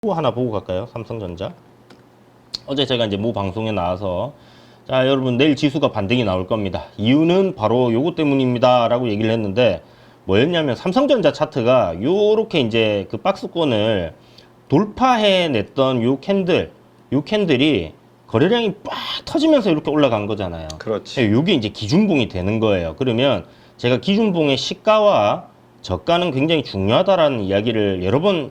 또 하나 보고 갈까요? 삼성전자. 어제 제가 이제 모 방송에 나와서 자 여러분 내일 지수가 반등이 나올 겁니다. 이유는 바로 요거 때문입니다 라고 얘기를 했는데 뭐였냐면 삼성전자 차트가 요렇게 이제 그 박스권을 돌파해냈던 요 캔들이 거래량이 빡 터지면서 이렇게 올라간 거잖아요. 그렇지. 요게 이제 기준봉이 되는 거예요. 그러면 제가 기준봉의 시가와 저가는 굉장히 중요하다라는 이야기를 여러 번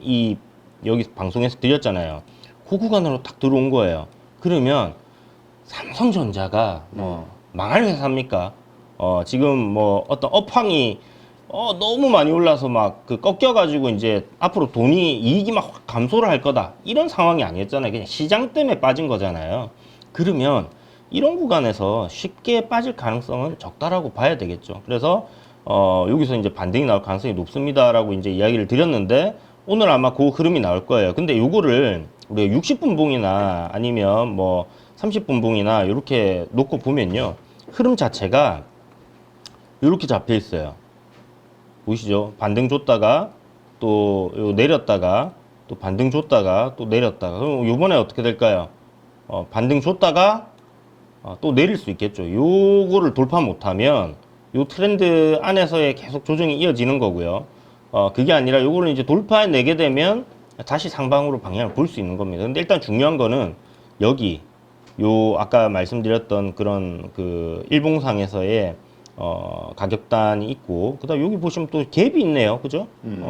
여기 방송에서 드렸잖아요. 그 구간으로 딱 들어온 거예요. 그러면 삼성전자가 망할 회사입니까? 지금 뭐 어떤 업황이 너무 많이 올라서 막 그 꺾여가지고 이제 앞으로 이익이 막 확 감소를 할 거다. 이런 상황이 아니었잖아요. 그냥 시장 때문에 빠진 거잖아요. 그러면 이런 구간에서 쉽게 빠질 가능성은 적다라고 봐야 되겠죠. 그래서 여기서 이제 반등이 나올 가능성이 높습니다라고 이제 이야기를 드렸는데 오늘 아마 그 흐름이 나올 거예요. 근데 요거를 우리가 60분 봉이나 아니면 뭐 30분 봉이나 이렇게 놓고 보면요. 흐름 자체가 이렇게 잡혀 있어요. 보이시죠? 반등 줬다가 또 내렸다가 또 반등 줬다가 또 내렸다가 그럼 요번에 어떻게 될까요? 반등 줬다가 또 내릴 수 있겠죠. 요거를 돌파 못하면 요 트렌드 안에서의 계속 조정이 이어지는 거고요. 그게 아니라 요거를 이제 돌파해내게 되면 다시 상방으로 방향을 볼 수 있는 겁니다. 근데 일단 중요한 거는 여기 아까 말씀드렸던 그런 그 일봉상에서의 가격단이 있고 그다음 여기 보시면 또 갭이 있네요. 그죠?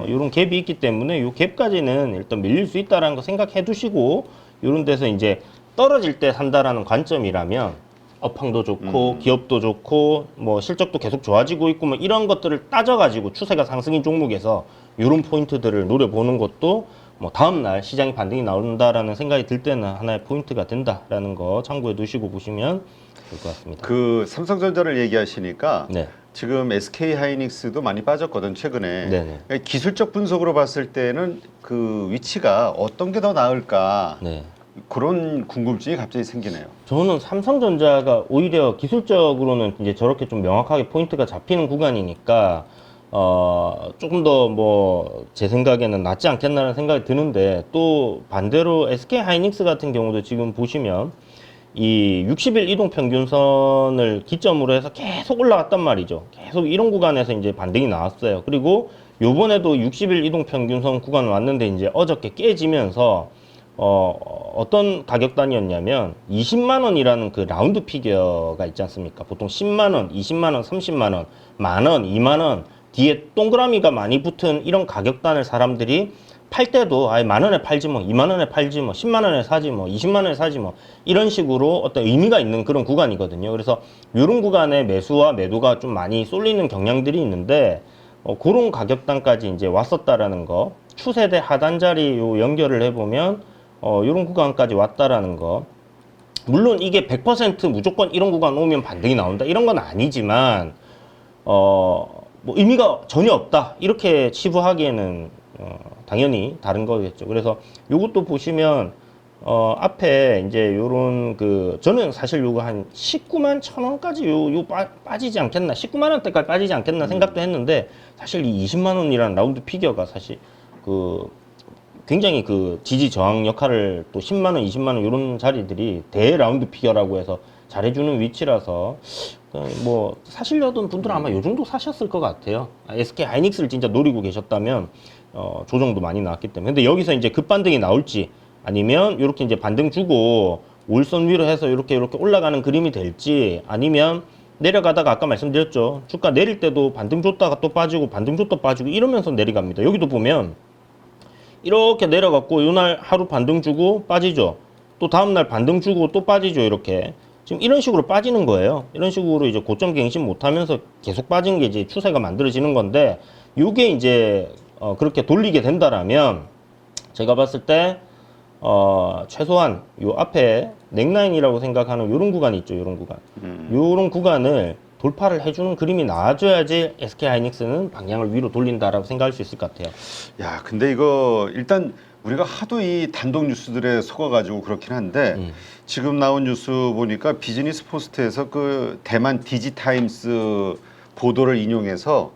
요런 갭이 있기 때문에 요 갭까지는 일단 밀릴 수 있다라는 거 생각해 두시고 요런 데서 이제 떨어질 때 산다라는 관점이라면 업황도 좋고 기업도 좋고 뭐 실적도 계속 좋아지고 있고 뭐 이런 것들을 따져가지고 추세가 상승인 종목에서 이런 포인트들을 노려보는 것도 뭐 다음날 시장이 반등이 나온다라는 생각이 들 때는 하나의 포인트가 된다라는 거 참고해 두시고 보시면 될 것 같습니다. 그 삼성전자를 얘기하시니까 네. 지금 SK 하이닉스도 많이 빠졌거든 최근에. 네네. 그러니까 기술적 분석으로 봤을 때는 그 위치가 어떤 게 더 나을까 네. 그런 궁금증이 갑자기 생기네요. 저는 삼성전자가 오히려 기술적으로는 이제 저렇게 좀 명확하게 포인트가 잡히는 구간이니까 조금 더 뭐 제 생각에는 낫지 않겠나라는 생각이 드는데 또 반대로 SK 하이닉스 같은 경우도 지금 보시면 이 60일 이동 평균선을 기점으로 해서 계속 올라갔단 말이죠. 계속 이런 구간에서 이제 반등이 나왔어요. 그리고 요번에도 60일 이동 평균선 구간 왔는데 이제 어저께 깨지면서 어떤 가격단이었냐면 20만 원이라는 그 라운드 피겨가 있지 않습니까? 보통 10만 원, 20만 원, 30만 원, 만 원, 2만 원 뒤에 동그라미가 많이 붙은 이런 가격단을 사람들이 팔 때도 아예 만 원에 팔지 뭐 2만 원에 팔지 뭐 10만 원에 사지 뭐 20만 원에 사지 뭐 이런 식으로 어떤 의미가 있는 그런 구간이거든요. 그래서 이런 구간에 매수와 매도가 좀 많이 쏠리는 경향들이 있는데 그런 가격단까지 이제 왔었다라는 거 추세대 하단 자리 요 연결을 해보면 이런 구간까지 왔다라는 거. 물론 이게 100% 무조건 이런 구간 오면 반등이 나온다 이런 건 아니지만 뭐 의미가 전혀 없다 이렇게 치부하기에는 당연히 다른 거겠죠. 그래서 요것도 보시면 앞에 이제 요런 저는 사실 요거 한 19만 1,000원까지 빠지지 않겠나 19만 원대까지 빠지지 않겠나 생각도 했는데 사실 이 20만 원이라는 라운드 피겨가 사실 굉장히 지지 저항 역할을 또 10만 원, 20만 원 이런 자리들이 대 라운드 피겨라고 해서 잘해주는 위치라서 뭐 사시려던 분들은 아마 요 정도 사셨을 것 같아요. SK 하이닉스를 진짜 노리고 계셨다면 조정도 많이 나왔기 때문에. 근데 여기서 이제 급반등이 나올지 아니면 이렇게 이제 반등 주고 올선 위로 해서 이렇게 올라가는 그림이 될지 아니면 내려가다가 아까 말씀드렸죠. 주가 내릴 때도 반등 줬다가 또 빠지고 반등 줬다 빠지고 이러면서 내려갑니다. 여기도 보면 이렇게 내려갔고 요날 하루 반등 주고 빠지죠. 또 다음날 반등 주고 또 빠지죠. 이렇게 지금 이런 식으로 빠지는 거예요. 이런 식으로 이제 고점 갱신 못하면서 계속 빠진 게 이제 추세가 만들어지는 건데 요게 이제 그렇게 돌리게 된다라면 제가 봤을 때 최소한 요 앞에 넥라인이라고 생각하는 요런 구간이 있죠. 요런 구간 요런 구간을 돌파를 해주는 그림이 나와줘야지 SK 하이닉스는 방향을 위로 돌린다라고 생각할 수 있을 것 같아요. 야, 근데 이거 일단 우리가 하도 이 단독 뉴스들에 속아가지고 그렇긴 한데 지금 나온 뉴스 보니까 비즈니스 포스트에서 그 대만 디지타임스 보도를 인용해서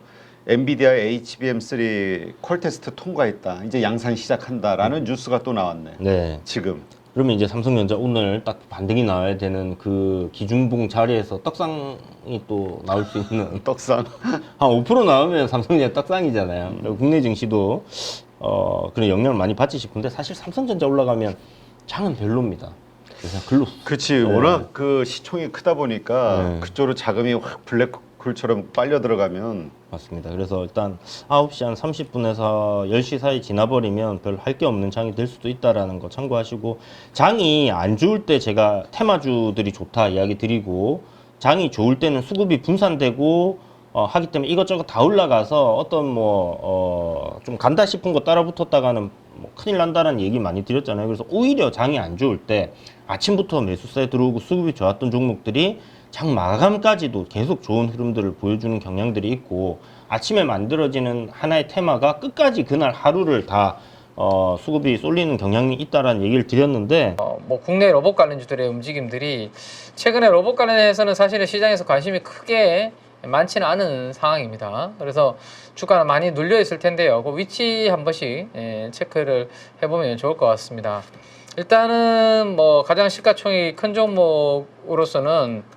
엔비디아의 HBM3 콜 테스트 통과했다. 이제 양산 시작한다라는 뉴스가 또 나왔네. 네. 지금. 그러면 이제 삼성전자 오늘 딱 반등이 나와야 되는 그 기준봉 자리에서 떡상이 또 나올 수 있는 떡상. 한 5% 나오면 삼성전자 떡상이잖아요. 그리고 국내 증시도 그런 영향을 많이 받지 싶은데 사실 삼성전자 올라가면 장은 별로입니다. 그래서 글로. 그렇지. 워낙 그 시총이 크다 보니까 그쪽으로 자금이 확 블랙홀처럼 빨려 들어가면 맞습니다. 그래서 일단 9시 한 30분에서 10시 사이 지나버리면 별 할 게 없는 장이 될 수도 있다라는 거 참고하시고, 장이 안 좋을 때 제가 테마주들이 좋다 이야기 드리고, 장이 좋을 때는 수급이 분산되고 하기 때문에 이것저것 다 올라가서 어떤 좀 간다 싶은 거 따라 붙었다가는 뭐 큰일 난다라는 얘기 많이 드렸잖아요. 그래서 오히려 장이 안 좋을 때 아침부터 매수세에 들어오고 수급이 좋았던 종목들이 장 마감까지도 계속 좋은 흐름들을 보여주는 경향들이 있고, 아침에 만들어지는 하나의 테마가 끝까지 그날 하루를 다 수급이 쏠리는 경향이 있다라는 얘기를 드렸는데, 뭐 국내 로봇 관련주들의 움직임들이 최근에 로봇 관련해서는 사실은 시장에서 관심이 크게 많지는 않은 상황입니다. 그래서 주가는 많이 눌려 있을 텐데요. 그 위치 한 번씩 체크를 해보면 좋을 것 같습니다. 일단은 뭐 가장 시가총액이 큰 종목으로서는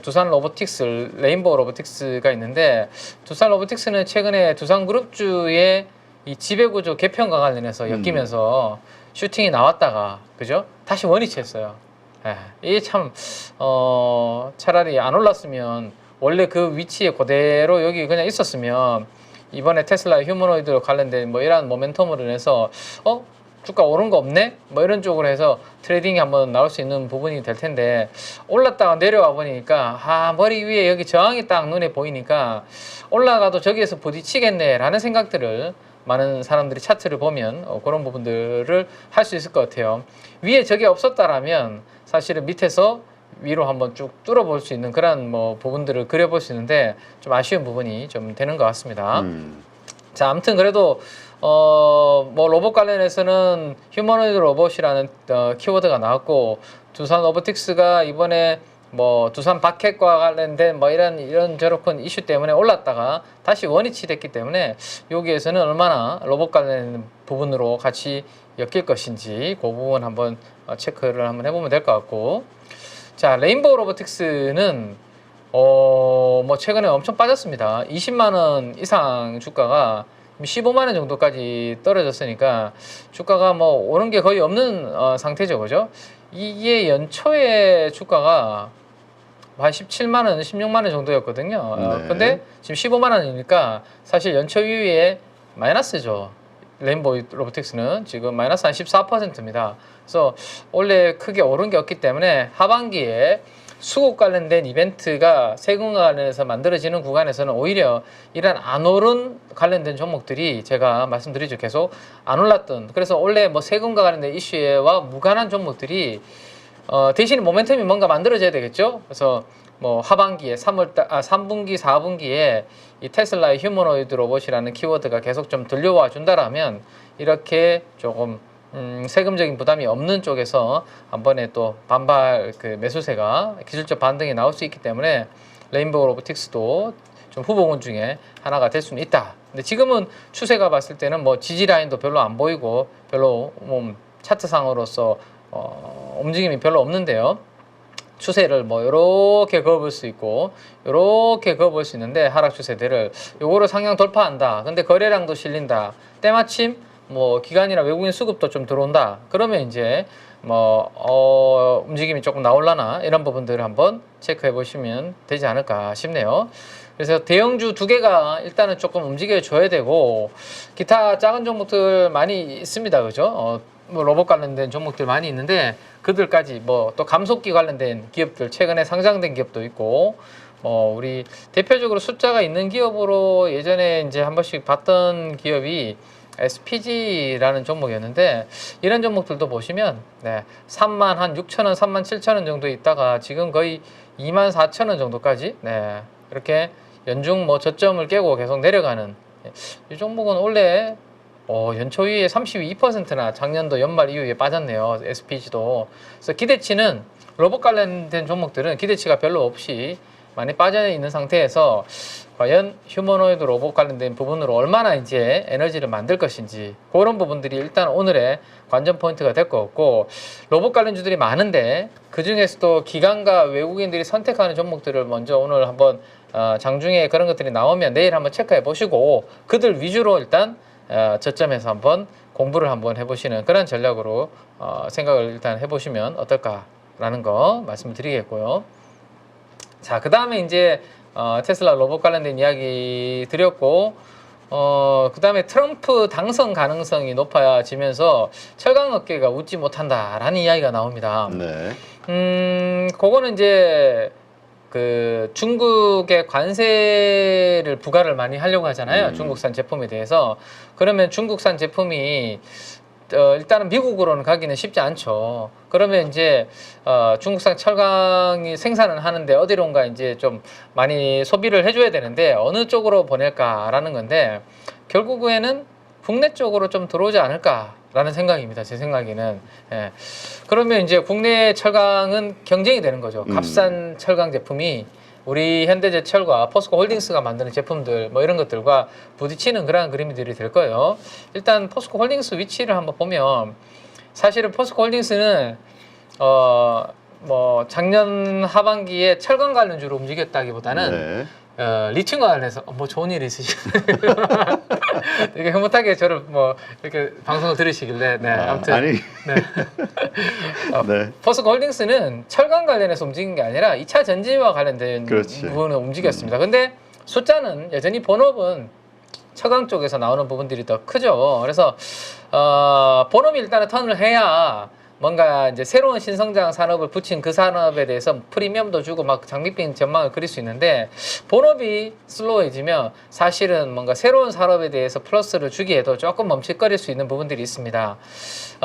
두산 로보틱스, 레인보우 로보틱스가 있는데, 두산 로보틱스는 최근에 두산그룹주의 이 지배구조 개편과 관련해서 엮이면서 슈팅이 나왔다가 그죠? 다시 원위치했어요. 이게 참 차라리 안 올랐으면, 원래 그 위치에 그대로 여기 그냥 있었으면 이번에 테슬라 휴머노이드 관련된 뭐 이런 모멘텀으로 인해서 주가 오른 거 없네? 뭐 이런 쪽으로 해서 트레이딩이 한번 나올 수 있는 부분이 될 텐데, 올랐다가 내려와 보니까 머리 위에 여기 저항이 딱 눈에 보이니까 올라가도 저기에서 부딪히겠네 라는 생각들을 많은 사람들이 차트를 보면 그런 부분들을 할 수 있을 것 같아요. 위에 저게 없었다라면 사실은 밑에서 위로 한번 쭉 뚫어볼 수 있는 그런 뭐 부분들을 그려볼 수 있는데 좀 아쉬운 부분이 좀 되는 것 같습니다. 자, 아무튼 그래도 뭐 로봇 관련해서는 휴머노이드 로봇이라는 키워드가 나왔고, 두산 로보틱스가 이번에 뭐 두산 바켓과 관련된 뭐 이런 저런 이슈 때문에 올랐다가 다시 원위치 됐기 때문에 여기에서는 얼마나 로봇 관련 부분으로 같이 엮일 것인지 그 부분 한번 체크를 한번 해보면 될 것 같고, 자, 레인보우 로보틱스는 뭐 최근에 엄청 빠졌습니다. 20만 원 이상 주가가 15만 원 정도까지 떨어졌으니까 주가가 뭐 오른 게 거의 없는 상태죠, 그죠? 이게 연초에 주가가 한 17만 원, 16만 원 정도였거든요. 네. 근데 지금 15만 원이니까 사실 연초 이후에 마이너스죠. 레인보우 로보틱스는 지금 마이너스 한 14%입니다. 그래서 원래 크게 오른 게 없기 때문에 하반기에 수급 관련된 이벤트가 세금과 관련해서 만들어지는 구간에서는 오히려 이런 안 오른 관련된 종목들이 제가 말씀드리죠. 계속 안 올랐던, 그래서 원래 뭐 세금과 관련된 이슈와 무관한 종목들이 대신 모멘텀이 뭔가 만들어져야 되겠죠. 그래서 뭐 하반기에 3분기, 4분기에 이 테슬라의 휴머노이드 로봇이라는 키워드가 계속 좀 들려와 준다라면 이렇게 조금 세금적인 부담이 없는 쪽에서 한 번에 또 반발 그 매수세가 기술적 반등이 나올 수 있기 때문에 레인보우 로보틱스도 좀 후보군 중에 하나가 될 수는 있다. 근데 지금은 추세가 봤을 때는 뭐 지지 라인도 별로 안 보이고 별로 차트상으로서 움직임이 별로 없는데요. 추세를 뭐 이렇게 그어볼 수 있고 이렇게 그어볼 수 있는데, 하락 추세들을 요거를 상향 돌파한다. 근데 거래량도 실린다. 때마침 뭐 기관이나 외국인 수급도 좀 들어온다. 그러면 이제 뭐 움직임이 조금 나올라나 이런 부분들을 한번 체크해 보시면 되지 않을까 싶네요. 그래서 대형주 두 개가 일단은 조금 움직여 줘야 되고, 기타 작은 종목들 많이 있습니다, 그죠? 뭐 로봇 관련된 종목들 많이 있는데 그들까지 뭐 또 감속기 관련된 기업들 최근에 상장된 기업도 있고, 우리 대표적으로 숫자가 있는 기업으로 예전에 이제 한 번씩 봤던 기업이 SPG라는 종목이었는데, 이런 종목들도 보시면 3만 한 6천 원, 3만 7천 원 정도 있다가 지금 거의 2만 4천 원 정도까지 이렇게 연중 뭐 저점을 깨고 계속 내려가는 이 종목은 원래 연초 이후에 32%나 작년도 연말 이후에 빠졌네요. SPG도. 그래서 기대치는 로봇 관련된 종목들은 기대치가 별로 없이 많이 빠져 있는 상태에서 과연 휴머노이드 로봇 관련된 부분으로 얼마나 이제 에너지를 만들 것인지 그런 부분들이 일단 오늘의 관전 포인트가 될 것 같고, 로봇 관련주들이 많은데 그 중에서도 기관과 외국인들이 선택하는 종목들을 먼저 오늘 한번 장중에 그런 것들이 나오면 내일 한번 체크해 보시고 그들 위주로 일단 저점에서 한번 공부를 한번 해보시는 그런 전략으로 생각을 일단 해보시면 어떨까라는 거 말씀을 드리겠고요. 자, 그 다음에 이제 테슬라 로봇 관련된 이야기 드렸고, 그 다음에 트럼프 당선 가능성이 높아지면서 철강업계가 웃지 못한다라는 이야기가 나옵니다. 네. 그거는 이제 그 중국의 관세를 부과를 많이 하려고 하잖아요. 중국산 제품에 대해서. 그러면 중국산 제품이 일단은 미국으로는 가기는 쉽지 않죠. 그러면 이제 중국산 철강이 생산을 하는데 어디론가 이제 좀 많이 소비를 해줘야 되는데 어느 쪽으로 보낼까라는 건데 결국에는 국내 쪽으로 좀 들어오지 않을까라는 생각입니다. 제 생각에는. 예. 그러면 이제 국내 철강은 경쟁이 되는 거죠. 값싼 철강 제품이 우리 현대제철과 포스코홀딩스가 만드는 제품들 뭐 이런 것들과 부딪히는 그러한 그림들이 될 거예요. 일단 포스코홀딩스 위치를 한번 보면 사실은 포스코홀딩스는 뭐 작년 하반기에 철강 관련주로 움직였다기보다는 네. 리튬 관련해서 뭐 좋은 일 있으시길래 되게 흐뭇하게 저를 뭐 이렇게 방송을 들으시길래 네 아무튼 아니. 네. 네. 포스코홀딩스는 철강 관련해서 움직인 게 아니라 2차 전지와 관련된 그렇지. 부분을 움직였습니다. 근데 숫자는 여전히 본업은 철강 쪽에서 나오는 부분들이 더 크죠. 그래서 본업이 일단은 턴을 해야 뭔가 이제 새로운 신성장 산업을 붙인 그 산업에 대해서 프리미엄도 주고 막 장밋빛 전망을 그릴 수 있는데 본업이 슬로우해지면 사실은 뭔가 새로운 산업에 대해서 플러스를 주기에도 조금 멈칫거릴 수 있는 부분들이 있습니다.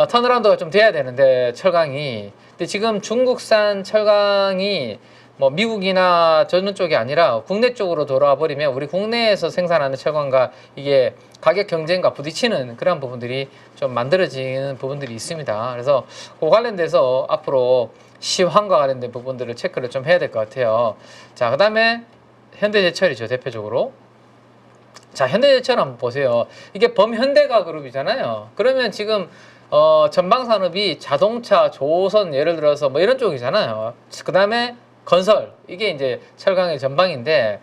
턴어라운드가 좀 돼야 되는데 철강이 근데 지금 중국산 철강이 뭐 미국이나 저런 쪽이 아니라 국내 쪽으로 돌아와 버리면 우리 국내에서 생산하는 철강과 이게 가격 경쟁과 부딪히는 그런 부분들이 좀 만들어지는 부분들이 있습니다. 그래서 그 관련돼서 앞으로 시황과 관련된 부분들을 체크를 좀 해야 될 것 같아요. 자, 그 다음에 현대제철이죠, 대표적으로. 자, 현대제철 한번 보세요. 이게 범현대가 그룹이잖아요. 그러면 지금 전방산업이 자동차, 조선 예를 들어서 뭐 이런 쪽이잖아요. 그 다음에 건설, 이게 이제 철강의 전방인데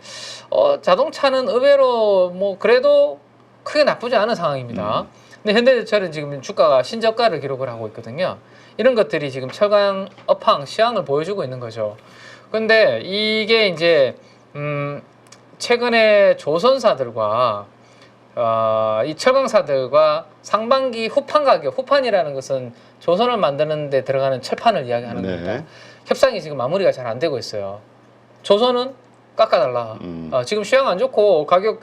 자동차는 의외로 뭐 그래도 크게 나쁘지 않은 상황입니다. 근데 현대제철은 지금 주가가 신저가를 기록을 하고 있거든요. 이런 것들이 지금 철강 업황 시황을 보여주고 있는 거죠. 근데 이게 이제 최근에 조선사들과 이 철강사들과 상반기 후판 가격, 후판이라는 것은 조선을 만드는 데 들어가는 철판을 이야기하는 네. 겁니다. 협상이 지금 마무리가 잘 안 되고 있어요. 조선은 깎아달라. 지금 시황 안 좋고 가격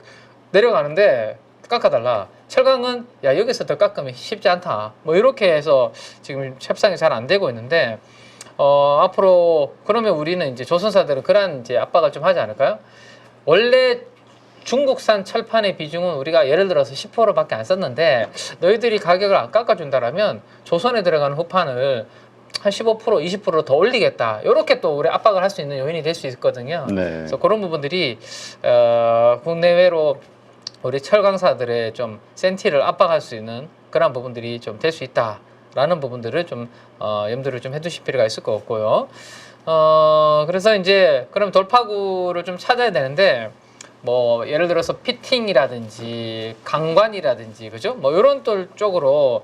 내려가는데 깎아달라. 철강은 야 여기서 더 깎으면 쉽지 않다. 뭐 이렇게 해서 지금 협상이 잘 안 되고 있는데 앞으로 그러면 우리는 이제 조선사들은 그런 이제 압박을 좀 하지 않을까요? 원래 중국산 철판의 비중은 우리가 예를 들어서 10%밖에 안 썼는데 너희들이 가격을 안 깎아준다라면 조선에 들어가는 후판을 한 15%, 20% 더 올리겠다. 이렇게 또 우리 압박을 할 수 있는 요인이 될 수 있거든요. 네. 그래서 그런 부분들이 국내외로 우리 철강사들의 좀 센티를 압박할 수 있는 그런 부분들이 좀 될 수 있다라는 부분들을 좀 염두를 좀 해두실 필요가 있을 것 같고요. 그래서 이제 그럼 돌파구를 좀 찾아야 되는데 뭐 예를 들어서 피팅이라든지 강관이라든지 그죠? 뭐 이런 쪽으로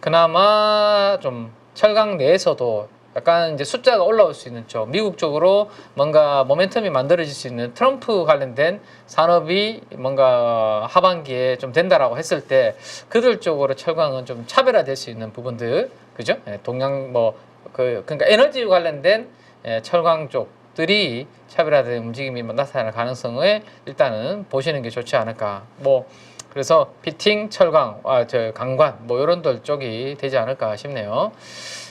그나마 좀 철강 내에서도 약간 이제 숫자가 올라올 수 있는 쪽, 미국 쪽으로 뭔가 모멘텀이 만들어질 수 있는 트럼프 관련된 산업이 뭔가 하반기에 좀 된다라고 했을 때 그들 쪽으로 철강은 좀 차별화될 수 있는 부분들, 그죠? 동양 그러니까 에너지 관련된 철강 쪽들이 차별화된 움직임이 나타날 가능성을 일단은 보시는 게 좋지 않을까. 뭐 그래서 피팅, 철강, 강관 뭐 이런 들 쪽이 되지 않을까 싶네요.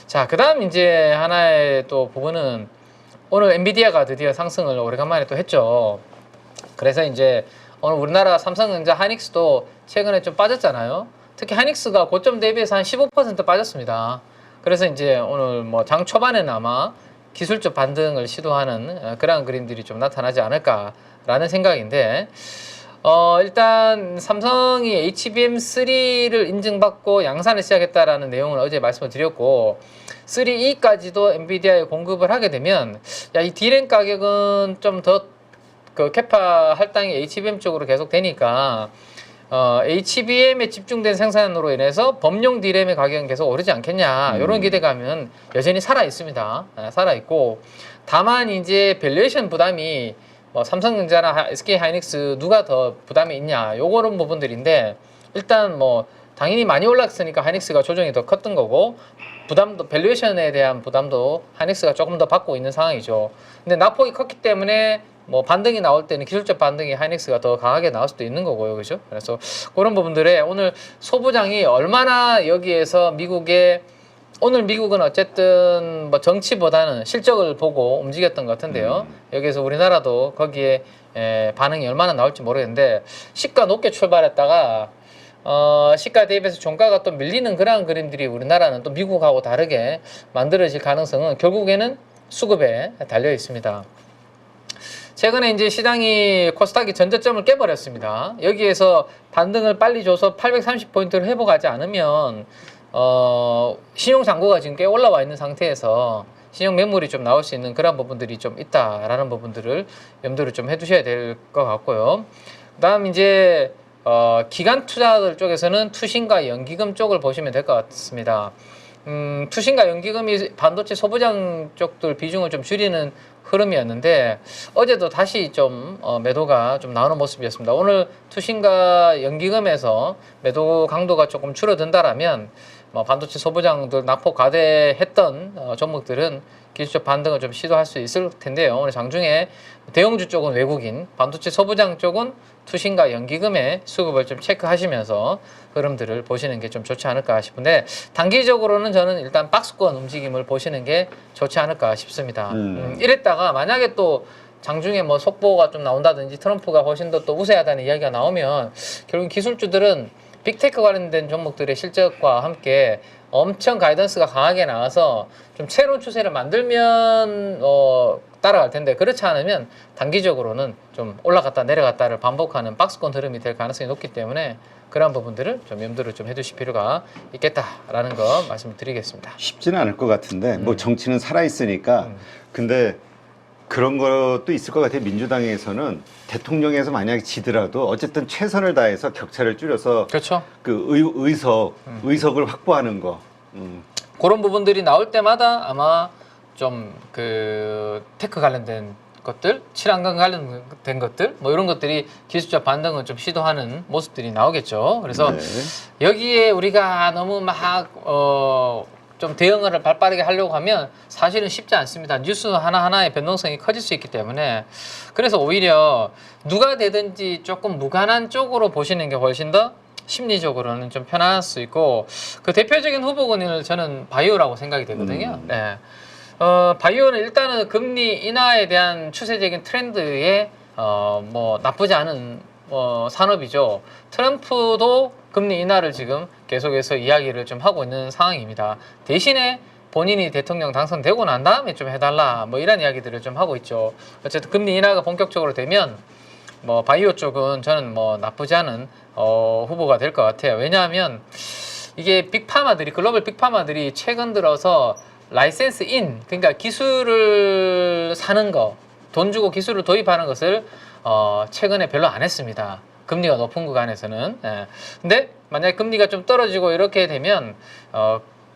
자, 그다음 이제 하나의 또 부분은 오늘 엔비디아가 드디어 상승을 오래간만에 또 했죠. 그래서 이제 오늘 우리나라 삼성전자, 하이닉스도 최근에 좀 빠졌잖아요. 특히 하이닉스가 고점 대비해서 한 15% 빠졌습니다. 그래서 이제 오늘 뭐 장 초반에는 아마 기술적 반등을 시도하는 그러한 그림들이 좀 나타나지 않을까라는 생각인데 일단 삼성이 HBM3를 인증받고 양산을 시작했다라는 내용을 어제 말씀을 드렸고 3E까지도 엔비디아에 공급을 하게 되면 이 D램 가격은 좀 더 그 캐파 할당이 HBM 쪽으로 계속 되니까 HBM에 집중된 생산으로 인해서 범용 D램의 가격은 계속 오르지 않겠냐 이런 기대감은 여전히 살아 있습니다. 살아 있고 다만 이제 밸류에이션 부담이 뭐 삼성전자나 SK 하이닉스 누가 더 부담이 있냐 요거는 부분들인데 일단 뭐 당연히 많이 올랐으니까 하이닉스가 조정이 더 컸던 거고 부담도 밸류에이션에 대한 부담도 하이닉스가 조금 더 받고 있는 상황이죠. 근데 낙폭이 컸기 때문에 뭐 반등이 나올 때는 기술적 반등이 하이닉스가 더 강하게 나올 수도 있는 거고요, 그죠? 그래서 그런 부분들에 오늘 소부장이 얼마나 여기에서 오늘 미국은 어쨌든 뭐 정치보다는 실적을 보고 움직였던 것 같은데요. 여기에서 우리나라도 거기에 반응이 얼마나 나올지 모르겠는데 시가 높게 출발했다가 시가 대비해서 종가가 또 밀리는 그런 그림들이 우리나라는 또 미국하고 다르게 만들어질 가능성은 결국에는 수급에 달려 있습니다. 최근에 이제 시장이 코스닥이 전저점을 깨버렸습니다. 여기에서 반등을 빨리 줘서 830포인트를 회복하지 않으면 신용 잔고가 지금 꽤 올라와 있는 상태에서 신용 매물이 좀 나올 수 있는 그런 부분들이 좀 있다라는 부분들을 염두를 좀 해두셔야 될 것 같고요. 그다음 이제 기관 투자들 쪽에서는 투신과 연기금 쪽을 보시면 될 것 같습니다. 투신과 연기금이 반도체 소부장 쪽들 비중을 좀 줄이는 흐름이었는데 어제도 다시 좀 매도가 좀 나오는 모습이었습니다. 오늘 투신과 연기금에서 매도 강도가 조금 줄어든다라면 뭐 반도체 소부장들 낙폭 과대했던 종목들은 기술적 반등을 좀 시도할 수 있을 텐데요. 오늘 장중에 대형주 쪽은 외국인, 반도체 소부장 쪽은 투신과 연기금의 수급을 좀 체크하시면서 흐름들을 보시는 게 좀 좋지 않을까 싶은데 단기적으로는 저는 일단 박스권 움직임을 보시는 게 좋지 않을까 싶습니다. 이랬다가 만약에 또 장중에 뭐 속보가 좀 나온다든지 트럼프가 훨씬 더 또 우세하다는 이야기가 나오면 결국 기술주들은 빅테크 관련된 종목들의 실적과 함께 엄청 가이던스가 강하게 나와서 좀 새로운 추세를 만들면 따라갈 텐데 그렇지 않으면 단기적으로는 좀 올라갔다 내려갔다를 반복하는 박스권 흐름이 될 가능성이 높기 때문에 그런 부분들을 좀 염두를 좀 해두실 필요가 있겠다라는 거 말씀을 드리겠습니다. 쉽지는 않을 것 같은데 뭐 정치는 살아 있으니까 근데 그런 것도 있을 것 같아요. 민주당에서는 대통령에서 만약에 지더라도 어쨌든 최선을 다해서 격차를 줄여서 그렇죠. 그 의석을 확보하는 거. 그런 부분들이 나올 때마다 아마 좀 그 테크 관련된 것들, 친환경 관련된 것들, 뭐 이런 것들이 기술적 반등을 좀 시도하는 모습들이 나오겠죠. 그래서 여기에 우리가 너무 막 좀 대응을 발빠르게 하려고 하면 사실은 쉽지 않습니다. 뉴스 하나하나의 변동성이 커질 수 있기 때문에 그래서 오히려 누가 되든지 조금 무관한 쪽으로 보시는 게 훨씬 더 심리적으로는 좀 편할 수 있고 그 대표적인 후보군을 저는 바이오라고 생각이 되거든요. 네. 바이오는 일단은 금리 인하에 대한 추세적인 트렌드에 뭐 나쁘지 않은 산업이죠. 트럼프도 금리 인하를 지금 계속해서 이야기를 좀 하고 있는 상황입니다. 대신에 본인이 대통령 당선되고 난 다음에 좀 해달라 뭐 이런 이야기들을 좀 하고 있죠. 어쨌든 금리 인하가 본격적으로 되면 뭐 바이오 쪽은 저는 뭐 나쁘지 않은 후보가 될 것 같아요. 왜냐하면 이게 빅파마들이 글로벌 빅파마들이 최근 들어서 라이센스 인 그러니까 기술을 사는 거, 돈 주고 기술을 도입하는 것을 최근에 별로 안 했습니다. 금리가 높은 구간에서는. 근데 만약에 금리가 좀 떨어지고 이렇게 되면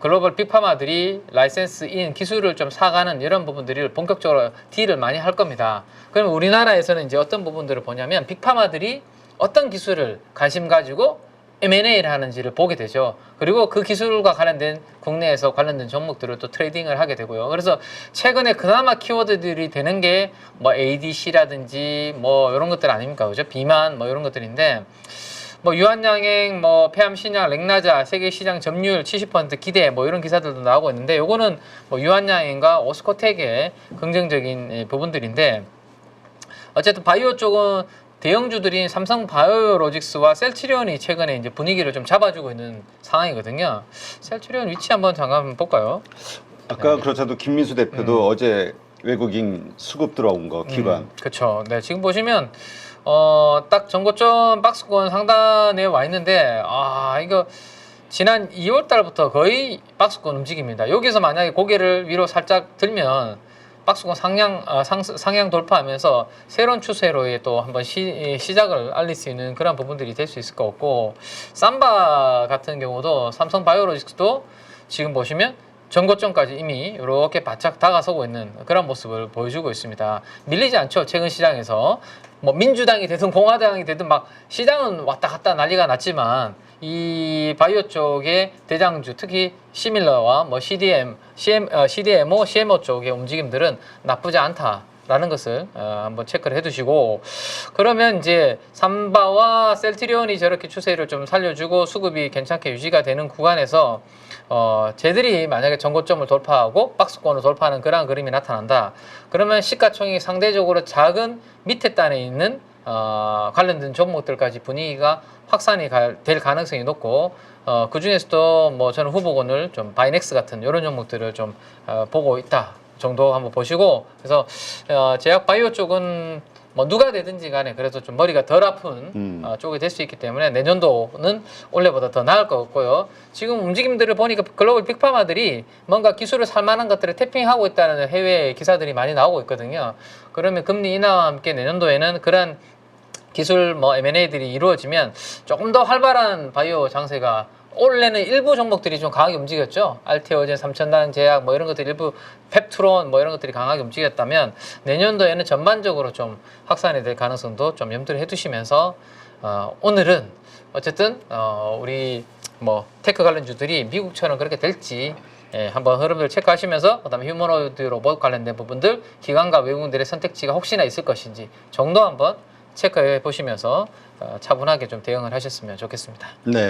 글로벌 빅파마들이 라이센스 인 기술을 좀 사가는 이런 부분들을 본격적으로 딜을 많이 할 겁니다. 그러면 우리나라에서는 이제 어떤 부분들을 보냐면 빅파마들이 어떤 기술을 관심 가지고 M&A를 하는지를 보게 되죠. 그리고 그 기술과 관련된 국내에서 관련된 종목들을 또 트레이딩을 하게 되고요. 그래서 최근에 그나마 키워드들이 되는 게 뭐 ADC라든지 뭐 이런 것들 아닙니까? 그죠? 비만 뭐 이런 것들인데 뭐 유한양행, 뭐 폐암신약, 렉나자, 세계 시장 점유율 70% 기대 뭐 이런 기사들도 나오고 있는데 요거는 뭐 유한양행과 오스코텍의 긍정적인 부분들인데 어쨌든 바이오 쪽은 대형주들인 삼성 바이오로직스와 셀트리온이 최근에 이제 분위기를 좀 잡아주고 있는 상황이거든요. 셀트리온 위치 한번 잠깐 볼까요? 아까 네. 그렇잖아도 김민수 대표도 어제 외국인 수급 들어온 거 기관. 그렇죠. 네, 지금 보시면 딱 전고점 박스권 상단에 와 있는데 이거 지난 2월 달부터 거의 박스권 움직입니다. 여기서 만약에 고개를 위로 살짝 들면 박스권 상향 돌파하면서 새로운 추세로의 또 한번 시작을 알릴 수 있는 그런 부분들이 될 수 있을 것 같고, 삼바 같은 경우도 삼성바이오로직스도 지금 보시면 전고점까지 이미 이렇게 바짝 다가서고 있는 그런 모습을 보여주고 있습니다. 밀리지 않죠. 최근 시장에서 뭐 민주당이 되든 공화당이 되든 막 시장은 왔다 갔다 난리가 났지만 이 바이오 쪽의 대장주, 특히 시밀러와 뭐 CDMO, CMO 쪽의 움직임들은 나쁘지 않다라는 것을 한번 체크를 해두시고, 그러면 이제 삼바와 셀트리온이 저렇게 추세를 좀 살려주고 수급이 괜찮게 유지가 되는 구간에서 쟤들이 만약에 전고점을 돌파하고 박스권을 돌파하는 그러한 그림이 나타난다. 그러면 시가총액이 상대적으로 작은 밑에 단에 있는 관련된 종목들까지 분위기가 확산이 될 가능성이 높고, 그 중에서도 뭐 저는 후보군을 좀 바이넥스 같은 이런 종목들을 좀 보고 있다 정도 한번 보시고, 그래서 제약 바이오 쪽은 뭐 누가 되든지 간에 그래도 좀 머리가 덜 아픈 쪽이 될 수 있기 때문에 내년도는 올해보다 더 나을 것 같고요. 지금 움직임들을 보니까 글로벌 빅파마들이 뭔가 기술을 살만한 것들을 태핑하고 있다는 해외 기사들이 많이 나오고 있거든요. 그러면 금리 인하와 함께 내년도에는 그런 기술 뭐 M&A들이 이루어지면 조금 더 활발한 바이오 장세가, 올해는 일부 종목들이 좀 강하게 움직였죠. 알테오젠, 삼천당 제약 뭐 이런 것들, 일부 펩트론 뭐 이런 것들이 강하게 움직였다면 내년도에는 전반적으로 좀 확산이 될 가능성도 좀 염두를 해두시면서 오늘은 어쨌든 우리 뭐 테크 관련주들이 미국처럼 그렇게 될지 한번 흐름을 체크하시면서, 그다음에 휴머노이드 로봇 관련된 부분들, 기관과 외국인들의 선택지가 혹시나 있을 것인지 정도 한번 체크해 보시면서 차분하게 좀 대응을 하셨으면 좋겠습니다. 네.